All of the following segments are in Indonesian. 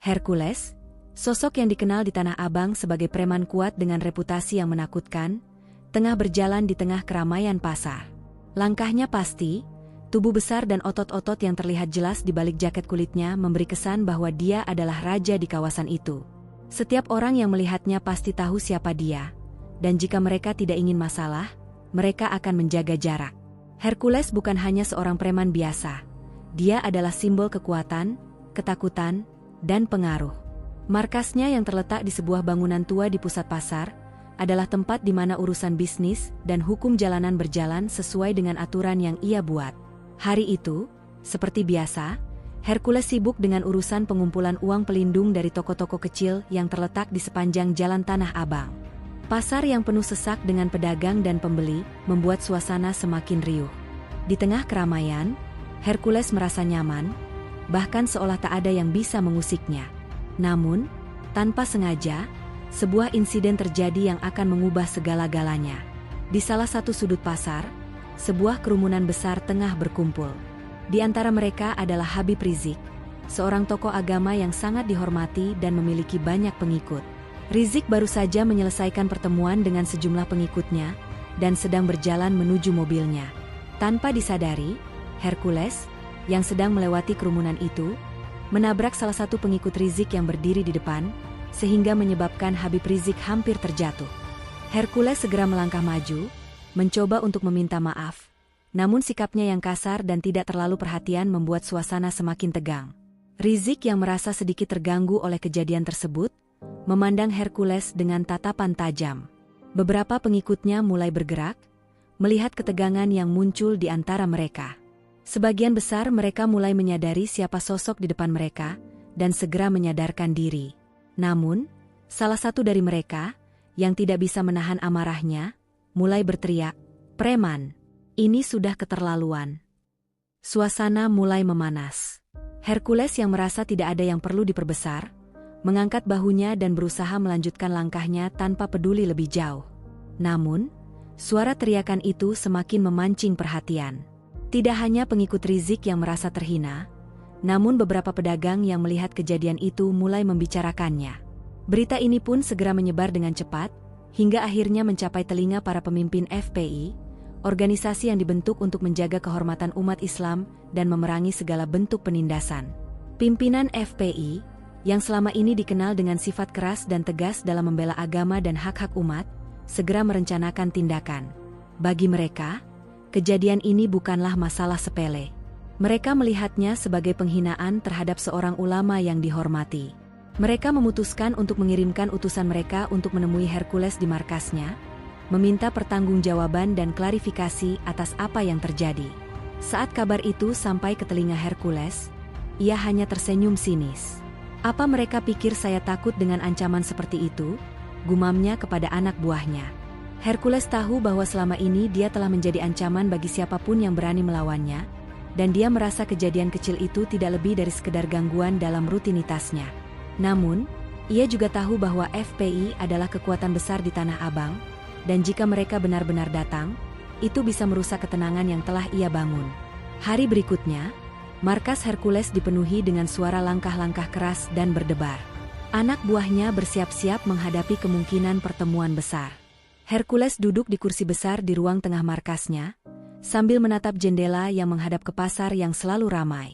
Hercules, sosok yang dikenal di Tanah Abang sebagai preman kuat dengan reputasi yang menakutkan, tengah berjalan di tengah keramaian pasar. Langkahnya pasti, tubuh besar dan otot-otot yang terlihat jelas di balik jaket kulitnya memberi kesan bahwa dia adalah raja di kawasan itu. Setiap orang yang melihatnya pasti tahu siapa dia, dan jika mereka tidak ingin masalah, mereka akan menjaga jarak. Hercules bukan hanya seorang preman biasa. Dia adalah simbol kekuatan, ketakutan, dan pengaruh. Markasnya yang terletak di sebuah bangunan tua di pusat pasar, adalah tempat di mana urusan bisnis dan hukum jalanan berjalan sesuai dengan aturan yang ia buat. Hari itu, seperti biasa, Hercules sibuk dengan urusan pengumpulan uang pelindung dari toko-toko kecil yang terletak di sepanjang jalan Tanah Abang. Pasar yang penuh sesak dengan pedagang dan pembeli membuat suasana semakin riuh. Di tengah keramaian, Hercules merasa nyaman, bahkan seolah tak ada yang bisa mengusiknya. Namun, tanpa sengaja, sebuah insiden terjadi yang akan mengubah segala-galanya. Di salah satu sudut pasar, sebuah kerumunan besar tengah berkumpul. Di antara mereka adalah Habib Rizik, seorang tokoh agama yang sangat dihormati dan memiliki banyak pengikut. Rizik baru saja menyelesaikan pertemuan dengan sejumlah pengikutnya dan sedang berjalan menuju mobilnya. Tanpa disadari, Hercules, yang sedang melewati kerumunan itu, menabrak salah satu pengikut Rizik yang berdiri di depan, sehingga menyebabkan Habib Rizik hampir terjatuh. Hercules segera melangkah maju, mencoba untuk meminta maaf, namun sikapnya yang kasar dan tidak terlalu perhatian membuat suasana semakin tegang. Rizik yang merasa sedikit terganggu oleh kejadian tersebut, memandang Hercules dengan tatapan tajam. Beberapa pengikutnya mulai bergerak, melihat ketegangan yang muncul di antara mereka. Sebagian besar mereka mulai menyadari siapa sosok di depan mereka, dan segera menyadarkan diri. Namun, salah satu dari mereka, yang tidak bisa menahan amarahnya, mulai berteriak, "Preman, ini sudah keterlaluan." Suasana mulai memanas. Hercules yang merasa tidak ada yang perlu diperbesar, mengangkat bahunya dan berusaha melanjutkan langkahnya tanpa peduli lebih jauh. Namun, suara teriakan itu semakin memancing perhatian. Tidak hanya pengikut Rizik yang merasa terhina, namun beberapa pedagang yang melihat kejadian itu mulai membicarakannya. Berita ini pun segera menyebar dengan cepat, hingga akhirnya mencapai telinga para pemimpin FPI, organisasi yang dibentuk untuk menjaga kehormatan umat Islam dan memerangi segala bentuk penindasan. Pimpinan FPI, yang selama ini dikenal dengan sifat keras dan tegas dalam membela agama dan hak-hak umat, segera merencanakan tindakan. Bagi mereka, kejadian ini bukanlah masalah sepele. Mereka melihatnya sebagai penghinaan terhadap seorang ulama yang dihormati. Mereka memutuskan untuk mengirimkan utusan mereka untuk menemui Hercules di markasnya, meminta pertanggungjawaban dan klarifikasi atas apa yang terjadi. Saat kabar itu sampai ke telinga Hercules, ia hanya tersenyum sinis. "Apa mereka pikir saya takut dengan ancaman seperti itu?" gumamnya kepada anak buahnya. Hercules tahu bahwa selama ini dia telah menjadi ancaman bagi siapapun yang berani melawannya, dan dia merasa kejadian kecil itu tidak lebih dari sekedar gangguan dalam rutinitasnya. Namun, ia juga tahu bahwa FPI adalah kekuatan besar di Tanah Abang, dan jika mereka benar-benar datang, itu bisa merusak ketenangan yang telah ia bangun. Hari berikutnya, markas Hercules dipenuhi dengan suara langkah-langkah keras dan berdebar. Anak buahnya bersiap-siap menghadapi kemungkinan pertemuan besar. Hercules duduk di kursi besar di ruang tengah markasnya, sambil menatap jendela yang menghadap ke pasar yang selalu ramai.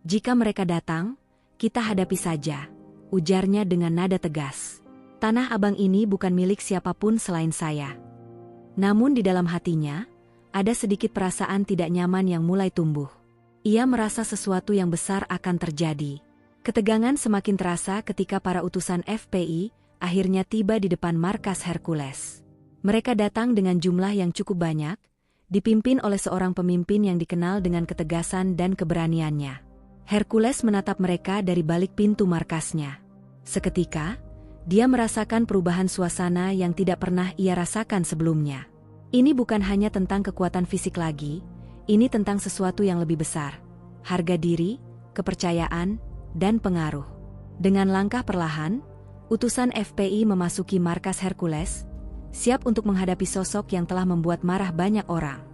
"Jika mereka datang, kita hadapi saja," ujarnya dengan nada tegas. "Tanah Abang ini bukan milik siapapun selain saya." Namun di dalam hatinya, ada sedikit perasaan tidak nyaman yang mulai tumbuh. Ia merasa sesuatu yang besar akan terjadi. Ketegangan semakin terasa ketika para utusan FPI akhirnya tiba di depan markas Hercules. Mereka datang dengan jumlah yang cukup banyak, dipimpin oleh seorang pemimpin yang dikenal dengan ketegasan dan keberaniannya. Hercules menatap mereka dari balik pintu markasnya. Seketika, dia merasakan perubahan suasana yang tidak pernah ia rasakan sebelumnya. Ini bukan hanya tentang kekuatan fisik lagi, ini tentang sesuatu yang lebih besar. Harga diri, kepercayaan, dan pengaruh. Dengan langkah perlahan, utusan FPI memasuki markas Hercules, siap untuk menghadapi sosok yang telah membuat marah banyak orang.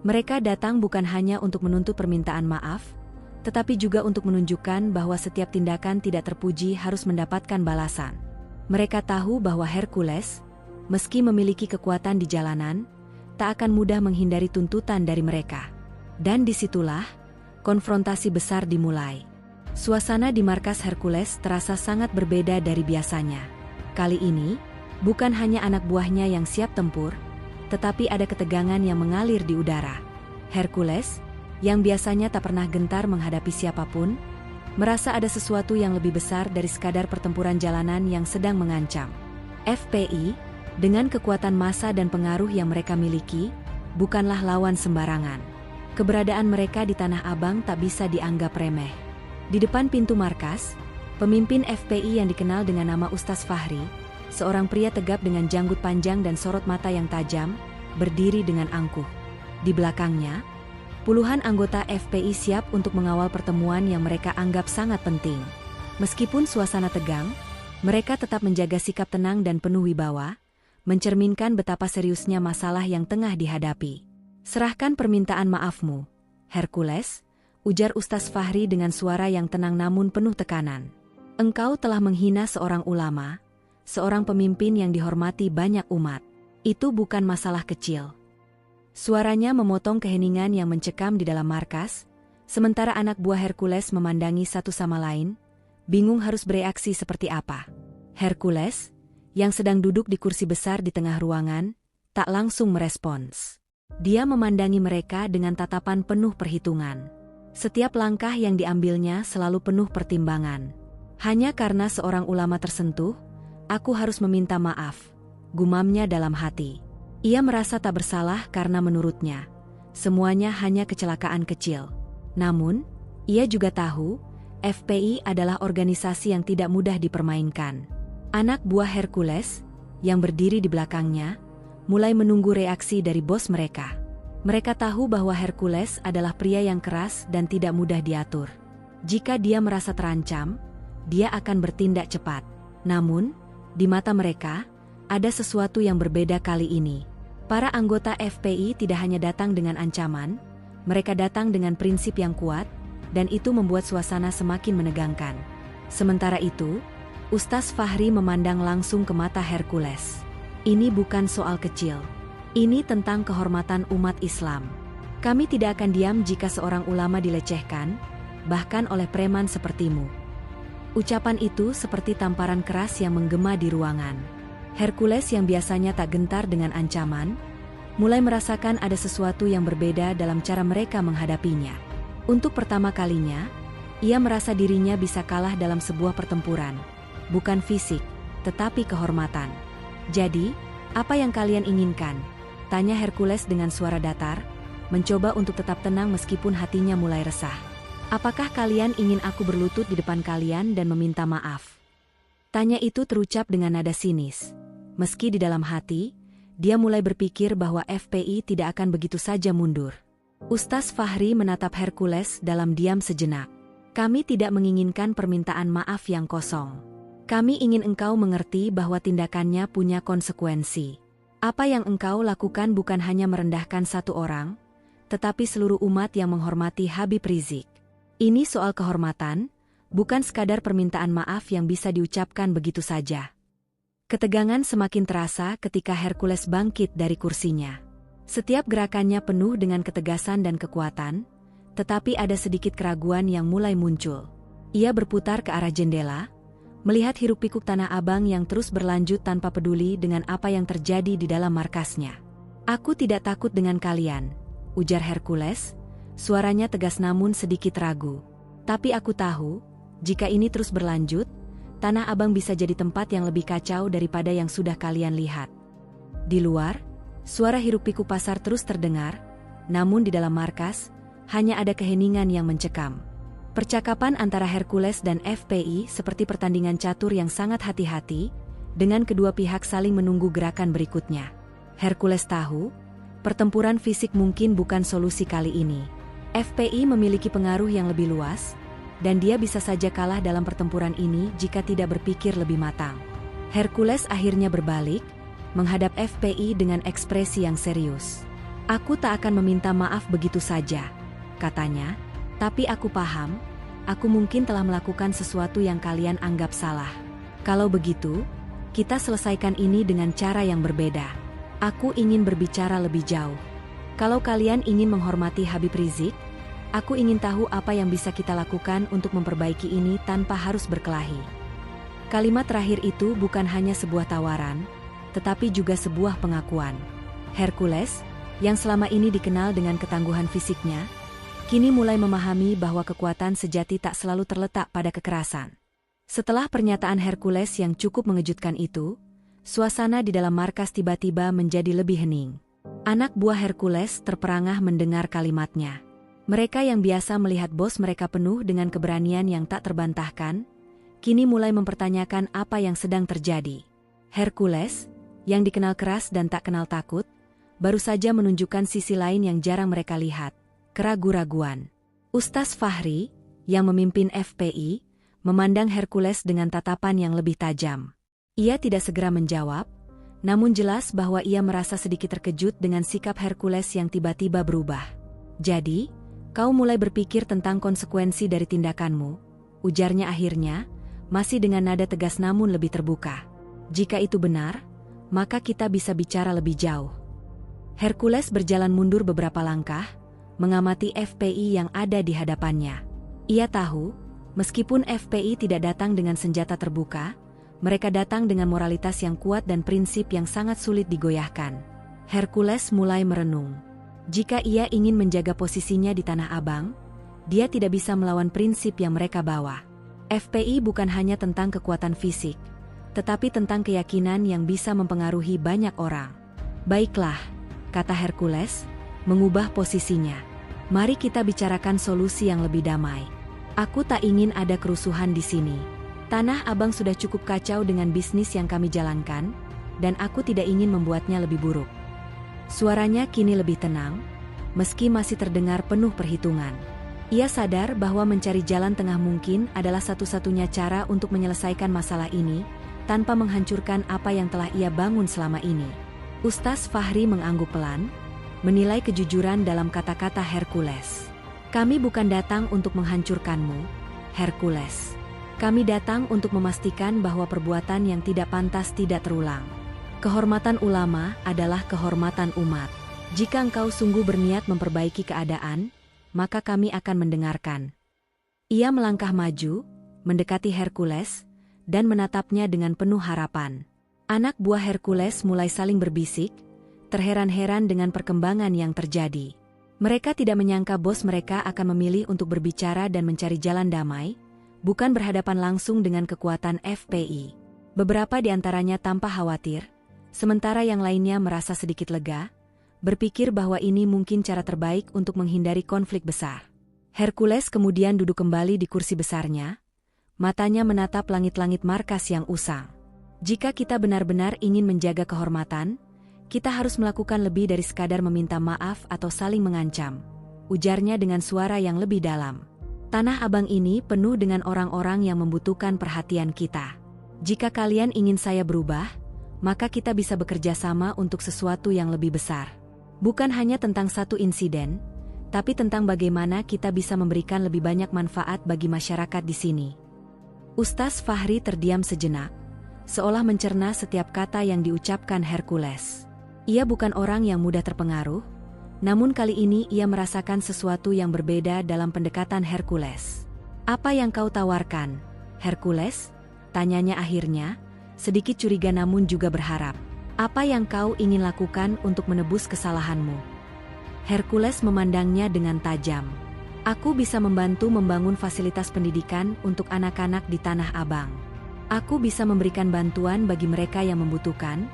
Mereka datang bukan hanya untuk menuntut permintaan maaf, tetapi juga untuk menunjukkan bahwa setiap tindakan tidak terpuji harus mendapatkan balasan. Mereka tahu bahwa Hercules, meski memiliki kekuatan di jalanan, tak akan mudah menghindari tuntutan dari mereka. Dan disitulah, konfrontasi besar dimulai. Suasana di markas Hercules terasa sangat berbeda dari biasanya. Kali ini, bukan hanya anak buahnya yang siap tempur, tetapi ada ketegangan yang mengalir di udara. Hercules, yang biasanya tak pernah gentar menghadapi siapapun, merasa ada sesuatu yang lebih besar dari sekadar pertempuran jalanan yang sedang mengancam. FPI, dengan kekuatan massa dan pengaruh yang mereka miliki, bukanlah lawan sembarangan. Keberadaan mereka di Tanah Abang tak bisa dianggap remeh. Di depan pintu markas, pemimpin FPI yang dikenal dengan nama Ustaz Fahri, seorang pria tegap dengan janggut panjang dan sorot mata yang tajam, berdiri dengan angkuh. Di belakangnya, puluhan anggota FPI siap untuk mengawal pertemuan yang mereka anggap sangat penting. Meskipun suasana tegang, mereka tetap menjaga sikap tenang dan penuh wibawa, mencerminkan betapa seriusnya masalah yang tengah dihadapi. "Serahkan permintaan maafmu, Hercules," ujar Ustaz Fahri dengan suara yang tenang namun penuh tekanan. "Engkau telah menghina seorang ulama, seorang pemimpin yang dihormati banyak umat. Itu bukan masalah kecil." Suaranya memotong keheningan yang mencekam di dalam markas, sementara anak buah Hercules memandangi satu sama lain, bingung harus bereaksi seperti apa. Hercules, yang sedang duduk di kursi besar di tengah ruangan, tak langsung merespons. Dia memandangi mereka dengan tatapan penuh perhitungan. Setiap langkah yang diambilnya selalu penuh pertimbangan. "Hanya karena seorang ulama tersentuh, aku harus meminta maaf," gumamnya dalam hati. Ia merasa tak bersalah karena menurutnya, semuanya hanya kecelakaan kecil. Namun, ia juga tahu, FPI adalah organisasi yang tidak mudah dipermainkan. Anak buah Hercules, yang berdiri di belakangnya, mulai menunggu reaksi dari bos mereka. Mereka tahu bahwa Hercules adalah pria yang keras dan tidak mudah diatur. Jika dia merasa terancam, dia akan bertindak cepat. Namun, di mata mereka, ada sesuatu yang berbeda kali ini. Para anggota FPI tidak hanya datang dengan ancaman, mereka datang dengan prinsip yang kuat, dan itu membuat suasana semakin menegangkan. Sementara itu, Ustaz Fahri memandang langsung ke mata Hercules. "Ini bukan soal kecil. Ini tentang kehormatan umat Islam. Kami tidak akan diam jika seorang ulama dilecehkan, bahkan oleh preman sepertimu." Ucapan itu seperti tamparan keras yang menggema di ruangan. Hercules yang biasanya tak gentar dengan ancaman, mulai merasakan ada sesuatu yang berbeda dalam cara mereka menghadapinya. Untuk pertama kalinya, ia merasa dirinya bisa kalah dalam sebuah pertempuran. Bukan fisik, tetapi kehormatan. "Jadi, apa yang kalian inginkan?" tanya Hercules dengan suara datar, mencoba untuk tetap tenang meskipun hatinya mulai resah. "Apakah kalian ingin aku berlutut di depan kalian dan meminta maaf?" Tanya itu terucap dengan nada sinis. Meski di dalam hati, dia mulai berpikir bahwa FPI tidak akan begitu saja mundur. Ustaz Fahri menatap Hercules dalam diam sejenak. "Kami tidak menginginkan permintaan maaf yang kosong. Kami ingin engkau mengerti bahwa tindakannya punya konsekuensi. Apa yang engkau lakukan bukan hanya merendahkan satu orang, tetapi seluruh umat yang menghormati Habib Rizik. Ini soal kehormatan, bukan sekadar permintaan maaf yang bisa diucapkan begitu saja." Ketegangan semakin terasa ketika Hercules bangkit dari kursinya. Setiap gerakannya penuh dengan ketegasan dan kekuatan, tetapi ada sedikit keraguan yang mulai muncul. Ia berputar ke arah jendela, melihat hiruk-pikuk Tanah Abang yang terus berlanjut tanpa peduli dengan apa yang terjadi di dalam markasnya. "Aku tidak takut dengan kalian," ujar Hercules, suaranya tegas namun sedikit ragu. "Tapi aku tahu, jika ini terus berlanjut, Tanah Abang bisa jadi tempat yang lebih kacau daripada yang sudah kalian lihat." Di luar, suara hiruk-pikuk pasar terus terdengar, namun di dalam markas, hanya ada keheningan yang mencekam. Percakapan antara Hercules dan FPI seperti pertandingan catur yang sangat hati-hati, dengan kedua pihak saling menunggu gerakan berikutnya. Hercules tahu, pertempuran fisik mungkin bukan solusi kali ini. FPI memiliki pengaruh yang lebih luas, dan dia bisa saja kalah dalam pertempuran ini jika tidak berpikir lebih matang. Hercules akhirnya berbalik, menghadap FPI dengan ekspresi yang serius. "Aku tak akan meminta maaf begitu saja," katanya, Tapi aku paham, aku mungkin telah melakukan sesuatu yang kalian anggap salah. Kalau begitu, kita selesaikan ini dengan cara yang berbeda. Aku ingin berbicara lebih jauh. Kalau kalian ingin menghormati Habib Rizik, aku ingin tahu apa yang bisa kita lakukan untuk memperbaiki ini tanpa harus berkelahi. Kalimat terakhir itu bukan hanya sebuah tawaran, tetapi juga sebuah pengakuan. Hercules, yang selama ini dikenal dengan ketangguhan fisiknya, kini mulai memahami bahwa kekuatan sejati tak selalu terletak pada kekerasan. Setelah pernyataan Hercules yang cukup mengejutkan itu, suasana di dalam markas tiba-tiba menjadi lebih hening. Anak buah Hercules terperangah mendengar kalimatnya. Mereka yang biasa melihat bos mereka penuh dengan keberanian yang tak terbantahkan, kini mulai mempertanyakan apa yang sedang terjadi. Hercules, yang dikenal keras dan tak kenal takut, baru saja menunjukkan sisi lain yang jarang mereka lihat, keraguan-raguan. Ustaz Fahri, yang memimpin FPI, memandang Hercules dengan tatapan yang lebih tajam. Ia tidak segera menjawab, namun jelas bahwa ia merasa sedikit terkejut dengan sikap Hercules yang tiba-tiba berubah. "Jadi, kau mulai berpikir tentang konsekuensi dari tindakanmu," ujarnya akhirnya, masih dengan nada tegas namun lebih terbuka. "Jika itu benar, maka kita bisa bicara lebih jauh." Hercules berjalan mundur beberapa langkah, mengamati FPI yang ada di hadapannya. Ia tahu, meskipun FPI tidak datang dengan senjata terbuka, mereka datang dengan moralitas yang kuat dan prinsip yang sangat sulit digoyahkan. Hercules mulai merenung. Jika ia ingin menjaga posisinya di Tanah Abang, dia tidak bisa melawan prinsip yang mereka bawa. FPI bukan hanya tentang kekuatan fisik, tetapi tentang keyakinan yang bisa mempengaruhi banyak orang. "Baiklah," kata Hercules, mengubah posisinya. "Mari kita bicarakan solusi yang lebih damai. Aku tak ingin ada kerusuhan di sini. Tanah Abang sudah cukup kacau dengan bisnis yang kami jalankan, dan aku tidak ingin membuatnya lebih buruk." Suaranya kini lebih tenang, meski masih terdengar penuh perhitungan. Ia sadar bahwa mencari jalan tengah mungkin adalah satu-satunya cara untuk menyelesaikan masalah ini, tanpa menghancurkan apa yang telah ia bangun selama ini. Ustaz Fahri mengangguk pelan, menilai kejujuran dalam kata-kata Hercules. "Kami bukan datang untuk menghancurkanmu, Hercules. Kami datang untuk memastikan bahwa perbuatan yang tidak pantas tidak terulang. Kehormatan ulama adalah kehormatan umat. Jika engkau sungguh berniat memperbaiki keadaan, maka kami akan mendengarkan." Ia melangkah maju, mendekati Hercules, dan menatapnya dengan penuh harapan. Anak buah Hercules mulai saling berbisik, terheran-heran dengan perkembangan yang terjadi. Mereka tidak menyangka bos mereka akan memilih untuk berbicara dan mencari jalan damai, bukan berhadapan langsung dengan kekuatan FPI. Beberapa di antaranya tampak khawatir, sementara yang lainnya merasa sedikit lega, berpikir bahwa ini mungkin cara terbaik untuk menghindari konflik besar. Hercules kemudian duduk kembali di kursi besarnya, matanya menatap langit-langit markas yang usang. "Jika kita benar-benar ingin menjaga kehormatan, kita harus melakukan lebih dari sekadar meminta maaf atau saling mengancam," ujarnya dengan suara yang lebih dalam. "Tanah Abang ini penuh dengan orang-orang yang membutuhkan perhatian kita. Jika kalian ingin saya berubah, maka kita bisa bekerja sama untuk sesuatu yang lebih besar. Bukan hanya tentang satu insiden, tapi tentang bagaimana kita bisa memberikan lebih banyak manfaat bagi masyarakat di sini." Ustaz Fahri terdiam sejenak, seolah mencerna setiap kata yang diucapkan Hercules. Ia bukan orang yang mudah terpengaruh, namun kali ini ia merasakan sesuatu yang berbeda dalam pendekatan Hercules. "Apa yang kau tawarkan, Hercules?" tanyanya akhirnya, sedikit curiga namun juga berharap. "Apa yang kau ingin lakukan untuk menebus kesalahanmu?" Hercules memandangnya dengan tajam. "Aku bisa membantu membangun fasilitas pendidikan untuk anak-anak di Tanah Abang. Aku bisa memberikan bantuan bagi mereka yang membutuhkan,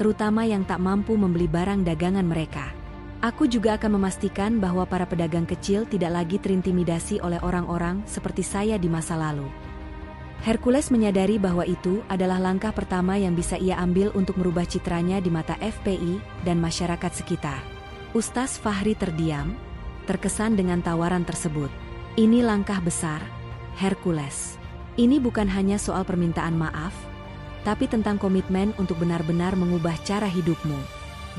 terutama yang tak mampu membeli barang dagangan mereka. Aku juga akan memastikan bahwa para pedagang kecil tidak lagi terintimidasi oleh orang-orang seperti saya di masa lalu." Hercules menyadari bahwa itu adalah langkah pertama yang bisa ia ambil untuk merubah citranya di mata FPI dan masyarakat sekitar. Ustaz Fahri terdiam, terkesan dengan tawaran tersebut. "Ini langkah besar, Hercules. Ini bukan hanya soal permintaan maaf, tapi tentang komitmen untuk benar-benar mengubah cara hidupmu.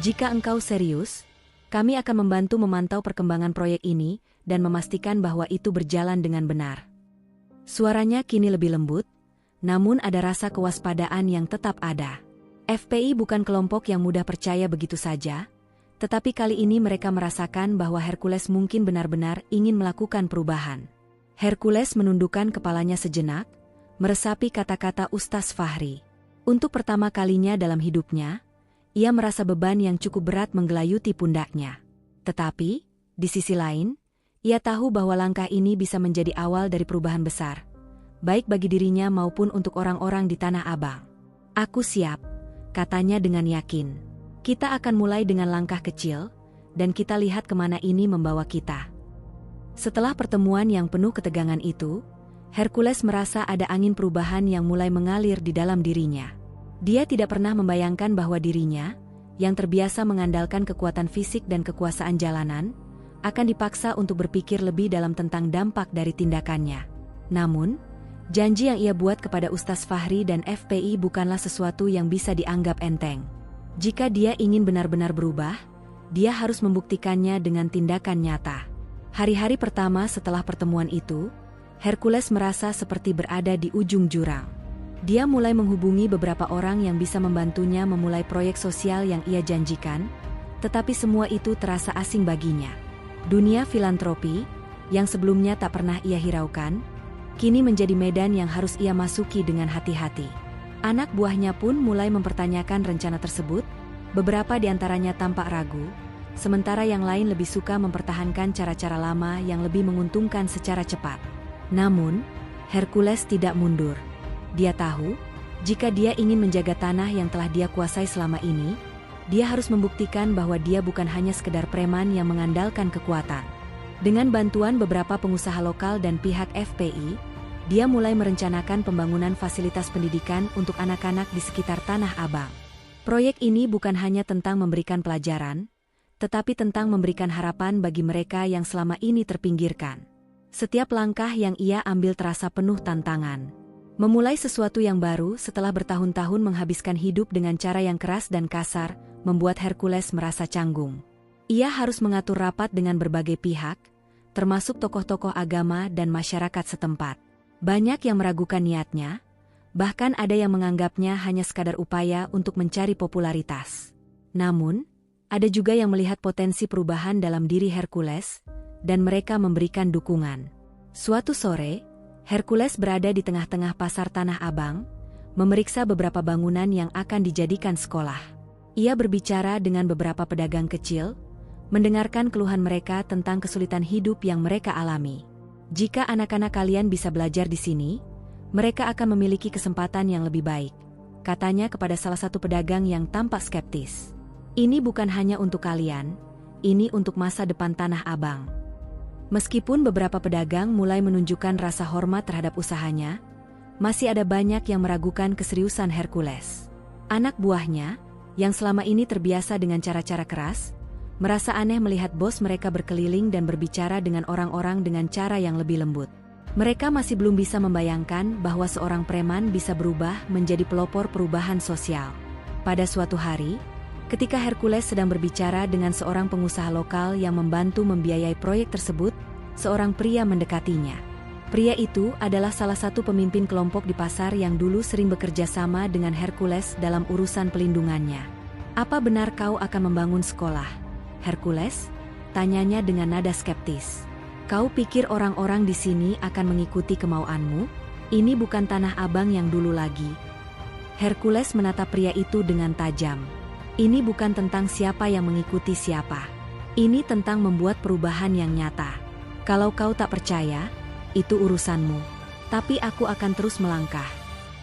Jika engkau serius, Kami akan membantu memantau perkembangan proyek ini dan memastikan bahwa itu berjalan dengan benar. Suaranya kini lebih lembut, namun ada rasa kewaspadaan yang tetap ada. FPI bukan kelompok yang mudah percaya begitu saja, tetapi kali ini mereka merasakan bahwa Hercules mungkin benar-benar ingin melakukan perubahan. Hercules menundukkan kepalanya sejenak, meresapi kata-kata Ustaz Fahri. Untuk pertama kalinya dalam hidupnya, ia merasa beban yang cukup berat menggelayuti pundaknya. Tetapi, di sisi lain, ia tahu bahwa langkah ini bisa menjadi awal dari perubahan besar, baik bagi dirinya maupun untuk orang-orang di Tanah Abang. Aku siap, katanya dengan yakin. Kita akan mulai dengan langkah kecil, dan kita lihat kemana ini membawa kita. Setelah pertemuan yang penuh ketegangan itu, Hercules merasa ada angin perubahan yang mulai mengalir di dalam dirinya. Dia tidak pernah membayangkan bahwa dirinya, yang terbiasa mengandalkan kekuatan fisik dan kekuasaan jalanan, akan dipaksa untuk berpikir lebih dalam tentang dampak dari tindakannya. Namun, janji yang ia buat kepada Ustaz Fahri dan FPI bukanlah sesuatu yang bisa dianggap enteng. Jika dia ingin benar-benar berubah, dia harus membuktikannya dengan tindakan nyata. Hari-hari pertama setelah pertemuan itu, Hercules merasa seperti berada di ujung jurang. Dia mulai menghubungi beberapa orang yang bisa membantunya memulai proyek sosial yang ia janjikan, tetapi semua itu terasa asing baginya. Dunia filantropi, yang sebelumnya tak pernah ia hiraukan, kini menjadi medan yang harus ia masuki dengan hati-hati. Anak buahnya pun mulai mempertanyakan rencana tersebut, beberapa di antaranya tampak ragu, sementara yang lain lebih suka mempertahankan cara-cara lama yang lebih menguntungkan secara cepat. Namun, Hercules tidak mundur. Dia tahu, jika dia ingin menjaga tanah yang telah dia kuasai selama ini, dia harus membuktikan bahwa dia bukan hanya sekedar preman yang mengandalkan kekuatan. Dengan bantuan beberapa pengusaha lokal dan pihak FPI, dia mulai merencanakan pembangunan fasilitas pendidikan untuk anak-anak di sekitar Tanah Abang. Proyek ini bukan hanya tentang memberikan pelajaran, tetapi tentang memberikan harapan bagi mereka yang selama ini terpinggirkan. Setiap langkah yang ia ambil terasa penuh tantangan. Memulai sesuatu yang baru setelah bertahun-tahun menghabiskan hidup dengan cara yang keras dan kasar, membuat Hercules merasa canggung. Ia harus mengatur rapat dengan berbagai pihak, termasuk tokoh-tokoh agama dan masyarakat setempat. Banyak yang meragukan niatnya, bahkan ada yang menganggapnya hanya sekadar upaya untuk mencari popularitas. Namun, ada juga yang melihat potensi perubahan dalam diri Hercules, dan mereka memberikan dukungan. Suatu sore, Hercules berada di tengah-tengah pasar Tanah Abang, memeriksa beberapa bangunan yang akan dijadikan sekolah. Ia berbicara dengan beberapa pedagang kecil, mendengarkan keluhan mereka tentang kesulitan hidup yang mereka alami. Jika anak-anak kalian bisa belajar di sini, mereka akan memiliki kesempatan yang lebih baik, katanya kepada salah satu pedagang yang tampak skeptis. Ini bukan hanya untuk kalian, ini untuk masa depan Tanah Abang. Meskipun beberapa pedagang mulai menunjukkan rasa hormat terhadap usahanya, masih ada banyak yang meragukan keseriusan Hercules. Anak buahnya, yang selama ini terbiasa dengan cara-cara keras, merasa aneh melihat bos mereka berkeliling dan berbicara dengan orang-orang dengan cara yang lebih lembut. Mereka masih belum bisa membayangkan bahwa seorang preman bisa berubah menjadi pelopor perubahan sosial. Pada suatu hari, ketika Hercules sedang berbicara dengan seorang pengusaha lokal yang membantu membiayai proyek tersebut, seorang pria mendekatinya. Pria itu adalah salah satu pemimpin kelompok di pasar yang dulu sering bekerja sama dengan Hercules dalam urusan pelindungannya. Apa benar kau akan membangun sekolah, Hercules? Tanyanya dengan nada skeptis. Kau pikir orang-orang di sini akan mengikuti kemauanmu? Ini bukan Tanah Abang yang dulu lagi. Hercules menatap pria itu dengan tajam. Ini bukan tentang siapa yang mengikuti siapa. Ini tentang membuat perubahan yang nyata. Kalau kau tak percaya, itu urusanmu. Tapi aku akan terus melangkah,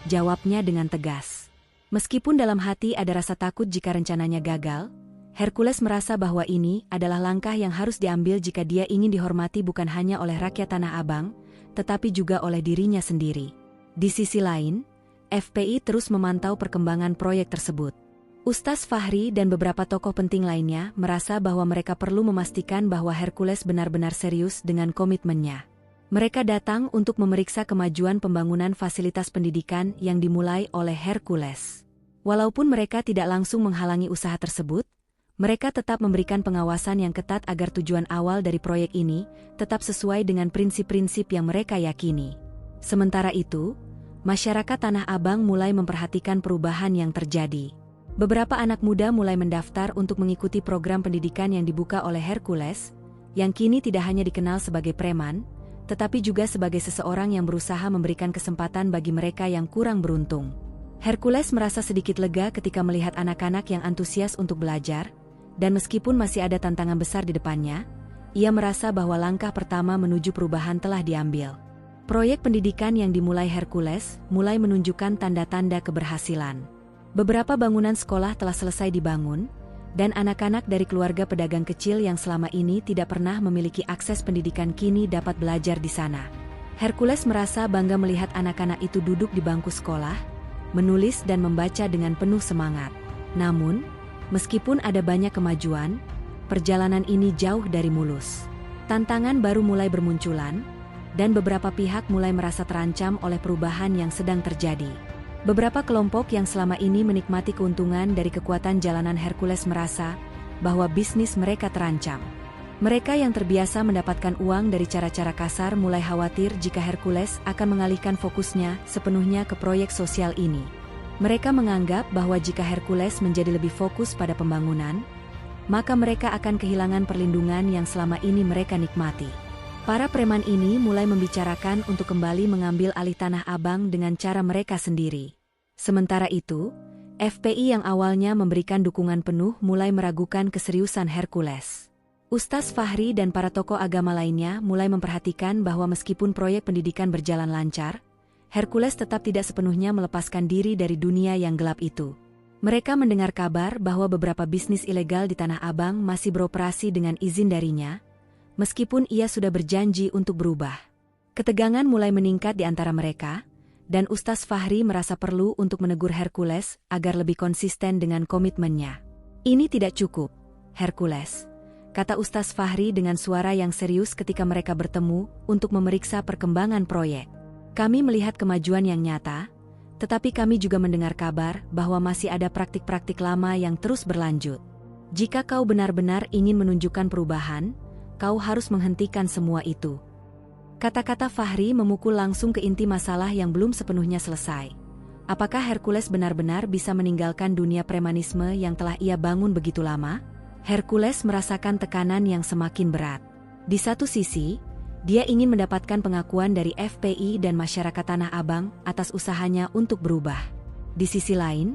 jawabnya dengan tegas. Meskipun dalam hati ada rasa takut jika rencananya gagal, Hercules merasa bahwa ini adalah langkah yang harus diambil jika dia ingin dihormati bukan hanya oleh rakyat Tanah Abang, tetapi juga oleh dirinya sendiri. Di sisi lain, FPI terus memantau perkembangan proyek tersebut. Ustaz Fahri dan beberapa tokoh penting lainnya merasa bahwa mereka perlu memastikan bahwa Hercules benar-benar serius dengan komitmennya. Mereka datang untuk memeriksa kemajuan pembangunan fasilitas pendidikan yang dimulai oleh Hercules. Walaupun mereka tidak langsung menghalangi usaha tersebut, Mereka tetap memberikan pengawasan yang ketat agar tujuan awal dari proyek ini tetap sesuai dengan prinsip-prinsip yang mereka yakini. Sementara itu, masyarakat Tanah Abang mulai memperhatikan perubahan yang terjadi. Beberapa anak muda mulai mendaftar untuk mengikuti program pendidikan yang dibuka oleh Hercules, yang kini tidak hanya dikenal sebagai preman, tetapi juga sebagai seseorang yang berusaha memberikan kesempatan bagi mereka yang kurang beruntung. Hercules merasa sedikit lega ketika melihat anak-anak yang antusias untuk belajar, dan meskipun masih ada tantangan besar di depannya, ia merasa bahwa langkah pertama menuju perubahan telah diambil. Proyek pendidikan yang dimulai Hercules mulai menunjukkan tanda-tanda keberhasilan. Beberapa bangunan sekolah telah selesai dibangun, dan anak-anak dari keluarga pedagang kecil yang selama ini tidak pernah memiliki akses pendidikan kini dapat belajar di sana. Hercules merasa bangga melihat anak-anak itu duduk di bangku sekolah, menulis dan membaca dengan penuh semangat. Namun, meskipun ada banyak kemajuan, perjalanan ini jauh dari mulus. Tantangan baru mulai bermunculan, dan beberapa pihak mulai merasa terancam oleh perubahan yang sedang terjadi. Beberapa kelompok yang selama ini menikmati keuntungan dari kekuatan jalanan Hercules merasa bahwa bisnis mereka terancam. Mereka yang terbiasa mendapatkan uang dari cara-cara kasar mulai khawatir jika Hercules akan mengalihkan fokusnya sepenuhnya ke proyek sosial ini. Mereka menganggap bahwa jika Hercules menjadi lebih fokus pada pembangunan, maka mereka akan kehilangan perlindungan yang selama ini mereka nikmati. Para preman ini mulai membicarakan untuk kembali mengambil alih Tanah Abang dengan cara mereka sendiri. Sementara itu, FPI yang awalnya memberikan dukungan penuh mulai meragukan keseriusan Hercules. Ustaz Fahri dan para tokoh agama lainnya mulai memperhatikan bahwa meskipun proyek pendidikan berjalan lancar, Hercules tetap tidak sepenuhnya melepaskan diri dari dunia yang gelap itu. Mereka mendengar kabar bahwa beberapa bisnis ilegal di Tanah Abang masih beroperasi dengan izin darinya, meskipun ia sudah berjanji untuk berubah. Ketegangan mulai meningkat di antara mereka, dan Ustaz Fahri merasa perlu untuk menegur Hercules agar lebih konsisten dengan komitmennya. "Ini tidak cukup, Hercules," kata Ustaz Fahri dengan suara yang serius ketika mereka bertemu untuk memeriksa perkembangan proyek. "Kami melihat kemajuan yang nyata, tetapi kami juga mendengar kabar bahwa masih ada praktik-praktik lama yang terus berlanjut. Jika kau benar-benar ingin menunjukkan perubahan, kau harus menghentikan semua itu." Kata-kata Fahri memukul langsung ke inti masalah yang belum sepenuhnya selesai. Apakah Hercules benar-benar bisa meninggalkan dunia premanisme yang telah ia bangun begitu lama? Hercules merasakan tekanan yang semakin berat. Di satu sisi, dia ingin mendapatkan pengakuan dari FPI dan masyarakat Tanah Abang atas usahanya untuk berubah. Di sisi lain,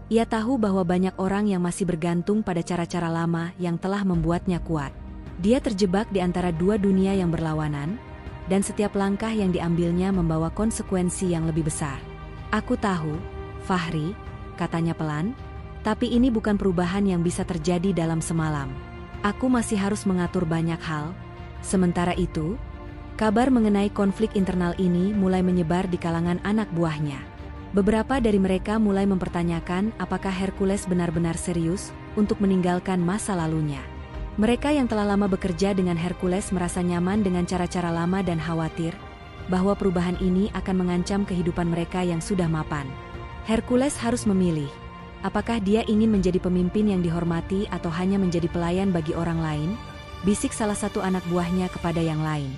ia tahu bahwa banyak orang yang masih bergantung pada cara-cara lama yang telah membuatnya kuat. Dia terjebak di antara dua dunia yang berlawanan, dan setiap langkah yang diambilnya membawa konsekuensi yang lebih besar. "Aku tahu, Fahri," katanya pelan, "tapi ini bukan perubahan yang bisa terjadi dalam semalam. Aku masih harus mengatur banyak hal." Sementara itu, kabar mengenai konflik internal ini mulai menyebar di kalangan anak buahnya. Beberapa dari mereka mulai mempertanyakan apakah Hercules benar-benar serius untuk meninggalkan masa lalunya. Mereka yang telah lama bekerja dengan Hercules merasa nyaman dengan cara-cara lama dan khawatir bahwa perubahan ini akan mengancam kehidupan mereka yang sudah mapan. Hercules harus memilih, apakah dia ingin menjadi pemimpin yang dihormati atau hanya menjadi pelayan bagi orang lain, bisik salah satu anak buahnya kepada yang lain.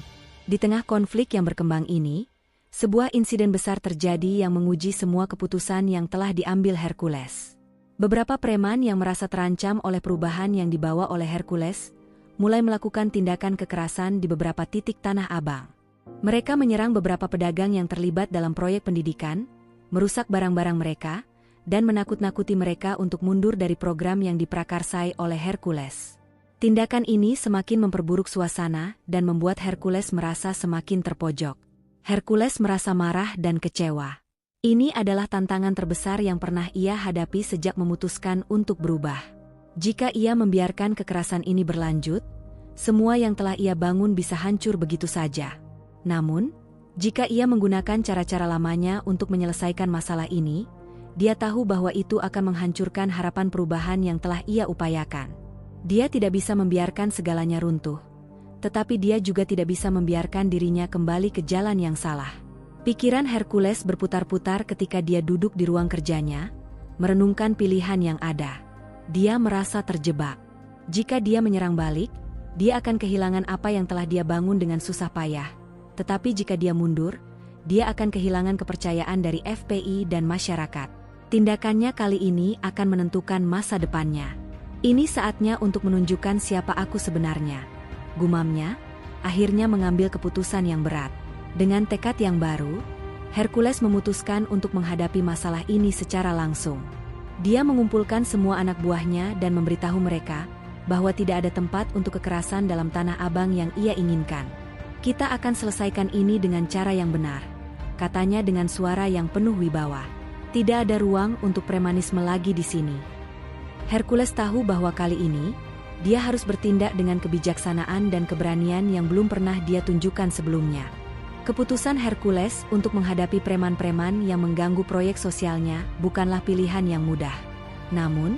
Di tengah konflik yang berkembang ini, sebuah insiden besar terjadi yang menguji semua keputusan yang telah diambil Hercules. Beberapa preman yang merasa terancam oleh perubahan yang dibawa oleh Hercules mulai melakukan tindakan kekerasan di beberapa titik Tanah Abang. Mereka menyerang beberapa pedagang yang terlibat dalam proyek pendidikan, merusak barang-barang mereka, dan menakut-nakuti mereka untuk mundur dari program yang diprakarsai oleh Hercules. Tindakan ini semakin memperburuk suasana dan membuat Hercules merasa semakin terpojok. Hercules merasa marah dan kecewa. Ini adalah tantangan terbesar yang pernah ia hadapi sejak memutuskan untuk berubah. Jika ia membiarkan kekerasan ini berlanjut, semua yang telah ia bangun bisa hancur begitu saja. Namun, jika ia menggunakan cara-cara lamanya untuk menyelesaikan masalah ini, dia tahu bahwa itu akan menghancurkan harapan perubahan yang telah ia upayakan. Dia tidak bisa membiarkan segalanya runtuh, tetapi dia juga tidak bisa membiarkan dirinya kembali ke jalan yang salah. Pikiran Hercules berputar-putar ketika dia duduk di ruang kerjanya, merenungkan pilihan yang ada. Dia merasa terjebak. Jika dia menyerang balik, dia akan kehilangan apa yang telah dia bangun dengan susah payah. Tetapi jika dia mundur, dia akan kehilangan kepercayaan dari FPI dan masyarakat. Tindakannya kali ini akan menentukan masa depannya. Ini saatnya untuk menunjukkan siapa aku sebenarnya. Gumamnya, akhirnya mengambil keputusan yang berat. Dengan tekad yang baru, Hercules memutuskan untuk menghadapi masalah ini secara langsung. Dia mengumpulkan semua anak buahnya dan memberitahu mereka bahwa tidak ada tempat untuk kekerasan dalam Tanah Abang yang ia inginkan. Kita akan selesaikan ini dengan cara yang benar, katanya dengan suara yang penuh wibawa. Tidak ada ruang untuk premanisme lagi di sini. Hercules tahu bahwa kali ini, dia harus bertindak dengan kebijaksanaan dan keberanian yang belum pernah dia tunjukkan sebelumnya. Keputusan Hercules untuk menghadapi preman-preman yang mengganggu proyek sosialnya bukanlah pilihan yang mudah. Namun,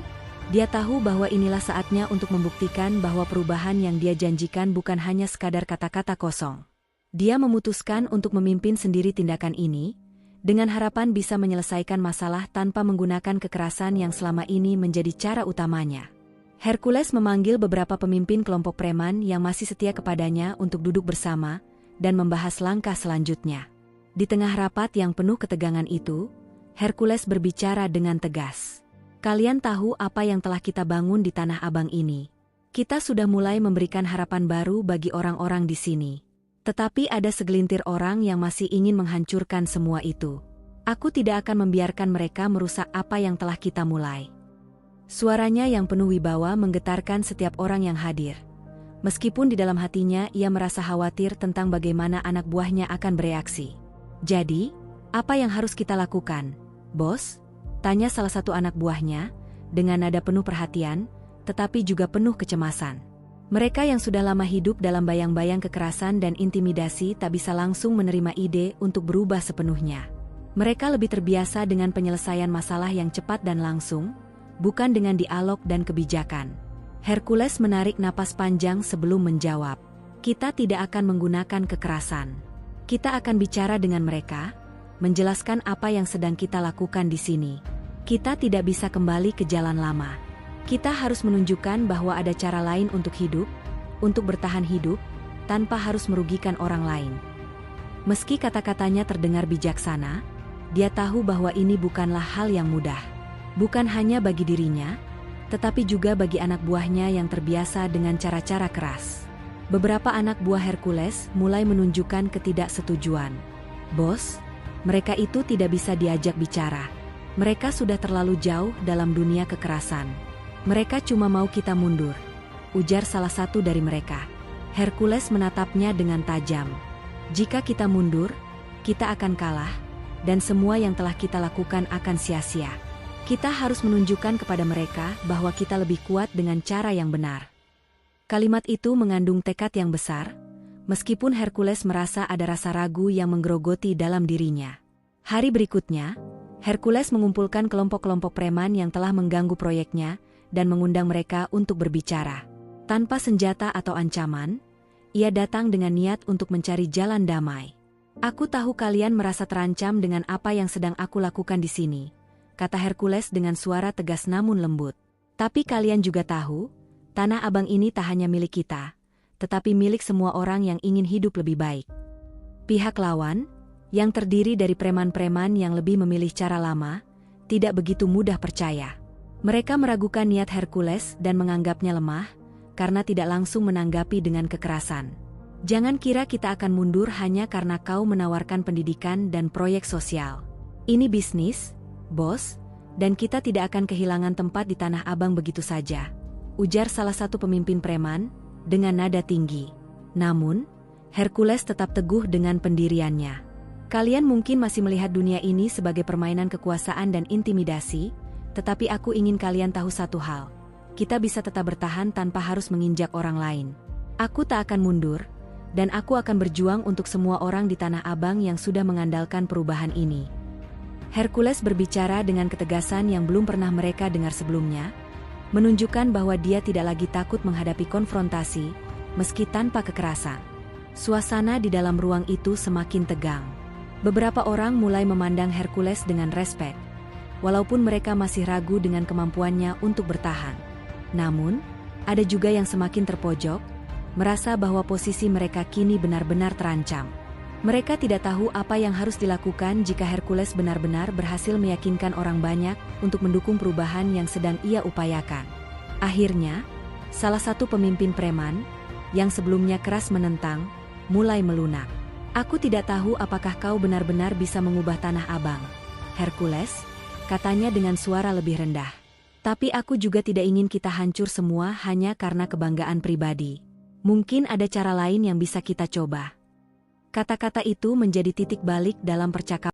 dia tahu bahwa inilah saatnya untuk membuktikan bahwa perubahan yang dia janjikan bukan hanya sekadar kata-kata kosong. Dia memutuskan untuk memimpin sendiri tindakan ini, dengan harapan bisa menyelesaikan masalah tanpa menggunakan kekerasan yang selama ini menjadi cara utamanya. Hercules memanggil beberapa pemimpin kelompok preman yang masih setia kepadanya untuk duduk bersama dan membahas langkah selanjutnya. Di tengah rapat yang penuh ketegangan itu, Hercules berbicara dengan tegas. Kalian tahu apa yang telah kita bangun di Tanah Abang ini. Kita sudah mulai memberikan harapan baru bagi orang-orang di sini. Tetapi ada segelintir orang yang masih ingin menghancurkan semua itu. Aku tidak akan membiarkan mereka merusak apa yang telah kita mulai. Suaranya yang penuh wibawa menggetarkan setiap orang yang hadir. Meskipun di dalam hatinya ia merasa khawatir tentang bagaimana anak buahnya akan bereaksi. Jadi, apa yang harus kita lakukan, bos? Tanya salah satu anak buahnya, dengan nada penuh perhatian, tetapi juga penuh kecemasan. Mereka yang sudah lama hidup dalam bayang-bayang kekerasan dan intimidasi tak bisa langsung menerima ide untuk berubah sepenuhnya. Mereka lebih terbiasa dengan penyelesaian masalah yang cepat dan langsung, bukan dengan dialog dan kebijakan. Hercules menarik napas panjang sebelum menjawab. Kita tidak akan menggunakan kekerasan. Kita akan bicara dengan mereka, menjelaskan apa yang sedang kita lakukan di sini. Kita tidak bisa kembali ke jalan lama. Kita harus menunjukkan bahwa ada cara lain untuk hidup, untuk bertahan hidup, tanpa harus merugikan orang lain. Meski kata-katanya terdengar bijaksana, dia tahu bahwa ini bukanlah hal yang mudah. Bukan hanya bagi dirinya, tetapi juga bagi anak buahnya yang terbiasa dengan cara-cara keras. Beberapa anak buah Hercules mulai menunjukkan ketidaksetujuan. Bos, mereka itu tidak bisa diajak bicara. Mereka sudah terlalu jauh dalam dunia kekerasan. Mereka cuma mau kita mundur, ujar salah satu dari mereka. Hercules menatapnya dengan tajam. Jika kita mundur, kita akan kalah, dan semua yang telah kita lakukan akan sia-sia. Kita harus menunjukkan kepada mereka bahwa kita lebih kuat dengan cara yang benar. Kalimat itu mengandung tekad yang besar, meskipun Hercules merasa ada rasa ragu yang menggerogoti dalam dirinya. Hari berikutnya, Hercules mengumpulkan kelompok-kelompok preman yang telah mengganggu proyeknya, dan mengundang mereka untuk berbicara. Tanpa senjata atau ancaman, ia datang dengan niat untuk mencari jalan damai. Aku tahu kalian merasa terancam dengan apa yang sedang aku lakukan di sini, kata Hercules dengan suara tegas namun lembut. Tapi kalian juga tahu, Tanah Abang ini tak hanya milik kita, tetapi milik semua orang yang ingin hidup lebih baik. Pihak lawan, yang terdiri dari preman-preman yang lebih memilih cara lama, tidak begitu mudah percaya. Mereka meragukan niat Hercules dan menganggapnya lemah, karena tidak langsung menanggapi dengan kekerasan. Jangan kira kita akan mundur hanya karena kau menawarkan pendidikan dan proyek sosial. Ini bisnis, bos, dan kita tidak akan kehilangan tempat di Tanah Abang begitu saja, ujar salah satu pemimpin preman, dengan nada tinggi. Namun, Hercules tetap teguh dengan pendiriannya. Kalian mungkin masih melihat dunia ini sebagai permainan kekuasaan dan intimidasi, tetapi aku ingin kalian tahu satu hal. Kita bisa tetap bertahan tanpa harus menginjak orang lain. Aku tak akan mundur, dan aku akan berjuang untuk semua orang di Tanah Abang yang sudah mengandalkan perubahan ini. Hercules berbicara dengan ketegasan yang belum pernah mereka dengar sebelumnya, menunjukkan bahwa dia tidak lagi takut menghadapi konfrontasi, meski tanpa kekerasan. Suasana di dalam ruang itu semakin tegang. Beberapa orang mulai memandang Hercules dengan respek, walaupun mereka masih ragu dengan kemampuannya untuk bertahan. Namun, Ada juga yang semakin terpojok, merasa bahwa posisi mereka kini benar-benar terancam. Mereka tidak tahu apa yang harus dilakukan jika Hercules benar-benar berhasil meyakinkan orang banyak untuk mendukung perubahan yang sedang ia upayakan. Akhirnya, salah satu pemimpin preman, yang sebelumnya keras menentang, mulai melunak. "Aku tidak tahu apakah kau benar-benar bisa mengubah Tanah Abang, Hercules," katanya dengan suara lebih rendah. "Tapi aku juga tidak ingin kita hancur semua hanya karena kebanggaan pribadi. Mungkin ada cara lain yang bisa kita coba." Kata-kata itu menjadi titik balik dalam percakapan